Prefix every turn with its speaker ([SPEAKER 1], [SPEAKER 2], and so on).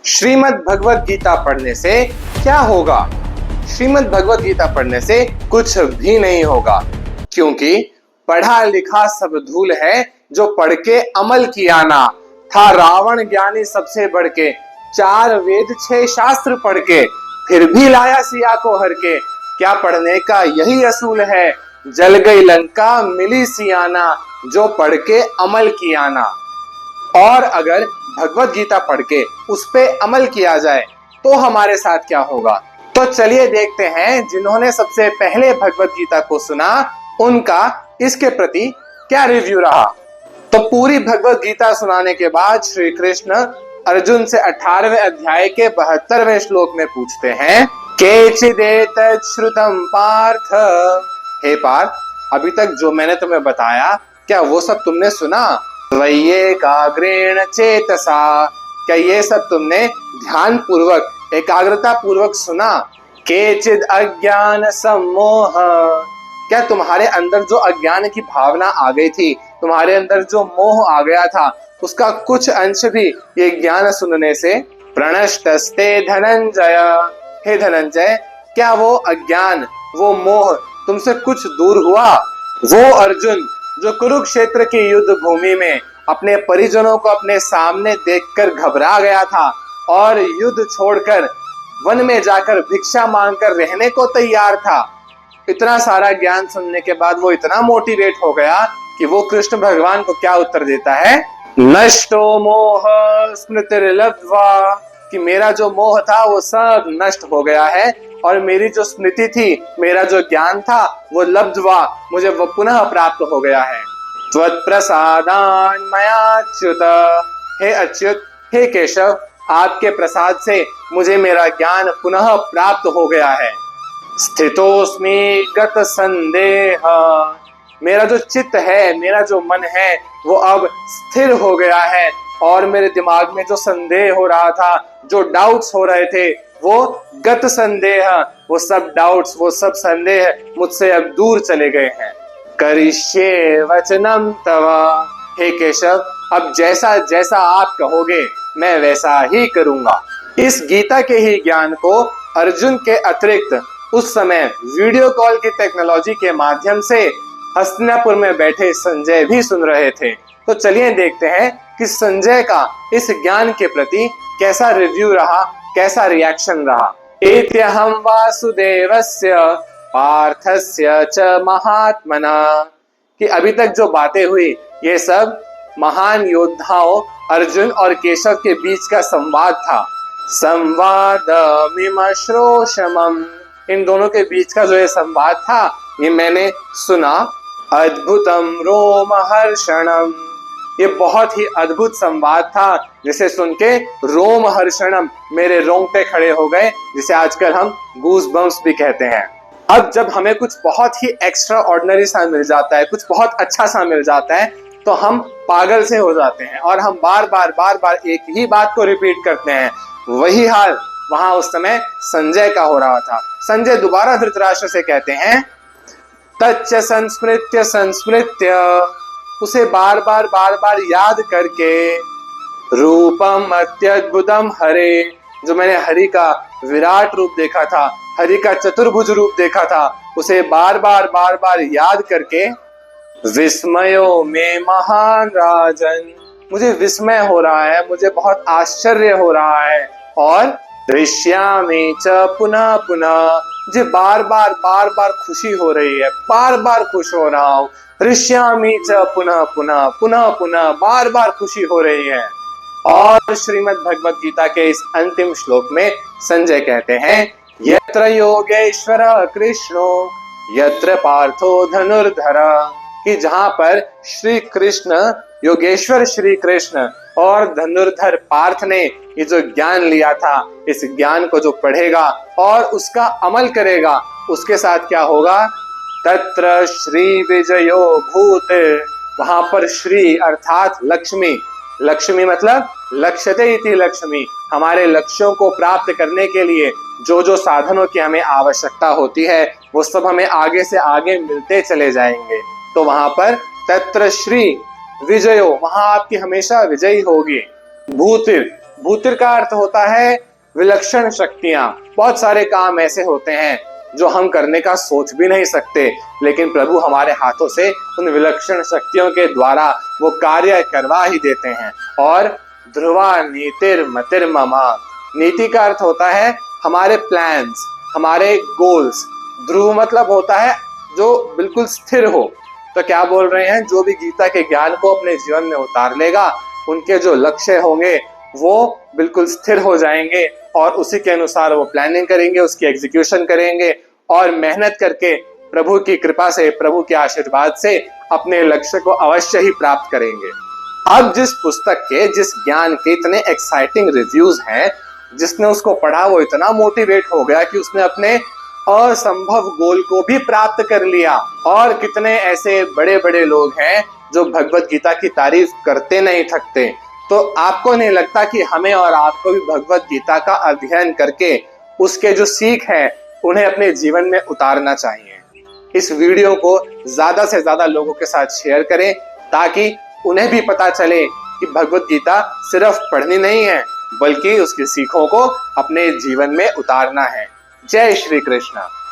[SPEAKER 1] श्रीमद् भगवत गीता पढ़ने से क्या होगा? श्रीमद् भगवत गीता पढ़ने से कुछ भी नहीं होगा, क्योंकि पढ़ा लिखा सब धूल है, जो पढ़ के अमल किया ना। था रावण ज्ञानी सबसे बढ़ के, 4 वेद 6 शास्त्र पढ़ के, फिर भी लाया सिया को हर के। क्या पढ़ने का यही असूल है? जल गई लंका मिली सियाना, जो पढ़ के अमल किया ना। और अगर भगवत गीता पढ़ के उस पे अमल किया जाए तो हमारे साथ क्या होगा? तो चलिए देखते हैं जिन्होंने सबसे पहले भगवत गीता को सुना उनका इसके प्रति क्या रिव्यू रहा। तो पूरी भगवत गीता सुनाने के बाद श्री कृष्ण अर्जुन से 18वें अध्याय के 72वें श्लोक में पूछते हैं, केचिदेतत् श्रुतं पार्थ। हे पार्थ, अभी तक जो मैंने तुम्हें बताया क्या वो सब तुमने सुना? त्वय्येकाग्रेण चेतसा, क्या ये सब तुमने ध्यान पूर्वक एकाग्रता पूर्वक सुना? केचिद अज्ञान सम्मोह, क्या तुम्हारे अंदर जो अज्ञान की भावना आ गई थी, तुम्हारे अंदर जो मोह आ गया था, उसका कुछ अंश भी ये ज्ञान सुनने से प्रणष्टस्ते धनंजय। हे धनंजय, क्या वो अज्ञान वो मोह तुमसे कुछ दूर हुआ? वो अर्जुन जो कुरुक्षेत्र की युद्ध भूमि में अपने परिजनों को अपने सामने देखकर घबरा गया था और युद्ध छोड़कर वन में जाकर भिक्षा मांगकर रहने को तैयार था, इतना सारा ज्ञान सुनने के बाद वो इतना मोटिवेट हो गया कि वो कृष्ण भगवान को क्या उत्तर देता है? नष्टो मोह स्मृतिर्लब्ध्वा, कि मेरा जो मोह था वो सब नष्ट हो गया है और मेरी जो स्मृति थी, मेरा जो ज्ञान था वो लब्ध्वा, मुझे वो पुनः प्राप्त हो गया है। त्वत्प्रसादान् मयाच्युत, हे अच्युत, हे केशव, आपके प्रसाद से मुझे मेरा ज्ञान पुनः प्राप्त हो गया है। स्थितोस्मि गत संदेह, मेरा जो चित्त है, मेरा जो मन है वो अब स्थिर हो गया है और मेरे दिमाग में जो संदेह हो रहा था, जो डाउट्स हो रहे थे, वो गत संदेह, वो सब डाउट्स, वो सब संदेह मुझसे अब दूर चले गए हैं। करिष्ये वचनम तव, हे केशव, अब जैसा जैसा आप कहोगे मैं वैसा ही करूंगा। इस गीता के ही ज्ञान को अर्जुन के अतिरिक्त उस समय वीडियो कॉल की टेक्नोलॉजी के माध्यम से हस्तिनापुर में बैठे संजय भी सुन रहे थे। तो चलिए देखते हैं कि संजय का इस ज्ञान के प्रति कैसा रिव्यू रहा, कैसा रिएक्शन रहा। एत्यहं वासुदेवस्य पार्थस्य च महात्मना, कि अभी तक जो बातें हुई ये सब महान योद्धाओं अर्जुन और केशव के बीच का संवाद था। संवादमिम श्रोषमम्, इन दोनों के बीच का जो ये संवाद था ये मैंने सुना। अद्भुतम रोमहर्षणम, ये बहुत ही अद्भुत संवाद था जिसे सुन के रोमहर्षणम, मेरे रोंगटे खड़े हो गए, जिसे आजकल हम गूज बम्स भी कहते हैं। अब जब हमें कुछ बहुत ही एक्स्ट्रा ऑर्डिनरी सा मिल जाता है, कुछ बहुत अच्छा सा मिल जाता है, तो हम पागल से हो जाते हैं और हम बार बार एक ही बात को रिपीट करते हैं। वही हाल वहां उस समय संजय का हो रहा था। संजय दोबारा धृतराष्ट्र से कहते हैं, तच्च संस्मृत्य संस्मृत्य, उसे बार बार याद करके, रूपम अत्यद्भुतम हरे, जो मैंने हरि का विराट रूप देखा था, हरि का चतुर्भुज रूप देखा था, उसे बार बार याद करके, विस्मयो में महान राजन, मुझे विस्मय हो रहा है, मुझे बहुत आश्चर्य हो रहा है, और दृश्यामि च पुनः पुनः, मुझे बार बार खुशी हो रही है, बार खुश हो रहा हूँ। दृश्यामि च पुनः पुनः बार खुशी हो रही है। और श्रीमद् भगवत गीता के इस अंतिम श्लोक में संजय कहते हैं, यत्र योगेश्वर कृष्णो यत्र पार्थो धनुर्धर, कि जहां पर श्री कृष्ण योगेश्वर श्री कृष्ण और धनुर्धर पार्थ ने ये जो ज्ञान लिया था, इस ज्ञान को जो पढ़ेगा और उसका अमल करेगा, उसके साथ क्या होगा? तत्र श्री विजयो भूत, वहां पर श्री अर्थात लक्ष्मी, लक्ष्मी मतलब लक्ष्यते इति लक्ष्मी, हमारे लक्ष्यों को प्राप्त करने के लिए जो जो साधनों की हमें आवश्यकता होती है वो सब हमें आगे से आगे मिलते चले जाएंगे। तो वहां पर तत्र श्री विजयो, वहां आपकी हमेशा विजयी होगी। भूत भूतिर का अर्थ होता है विलक्षण शक्तियां। बहुत सारे काम ऐसे होते हैं जो हम करने का सोच भी नहीं सकते, लेकिन प्रभु हमारे हाथों से उन विलक्षण शक्तियों के द्वारा वो कार्य करवा ही देते हैं। और ध्रुवा नीतिर मतिर ममा, नीति का अर्थ होता है हमारे प्लान्स, हमारे गोल्स। ध्रुव मतलब होता है जो बिल्कुल स्थिर हो। तो क्या बोल रहे हैं, जो भी गीता के ज्ञान को अपने जीवन में उतार लेगा, उनके जो लक्ष्य होंगे वो बिल्कुल स्थिर हो जाएंगे और उसी के अनुसार वो प्लानिंग करेंगे, उसकी एग्जीक्यूशन करेंगे और मेहनत करके प्रभु की कृपा से, प्रभु के आशीर्वाद से अपने लक्ष्य को अवश्य ही प्राप्त करेंगे। अब जिस पुस्तक के, जिस ज्ञान के इतने एक्साइटिंग रिव्यूज हैं, जिसने उसको पढ़ा वो इतना मोटिवेट हो गया कि उसने अपने असंभव गोल को भी प्राप्त कर लिया। और कितने ऐसे बड़े बड़े लोग हैं जो भगवत गीता की तारीफ करते नहीं थकते। तो आपको नहीं लगता कि हमें और आपको भी भगवत गीता का अध्ययन करके उसके जो सीख है उन्हें अपने जीवन में उतारना चाहिए। इस वीडियो को ज्यादा से ज्यादा लोगों के साथ शेयर करें ताकि उन्हें भी पता चले कि भगवत गीता सिर्फ पढ़नी नहीं है बल्कि उसकी सीखों को अपने जीवन में उतारना है। जय श्री कृष्ण।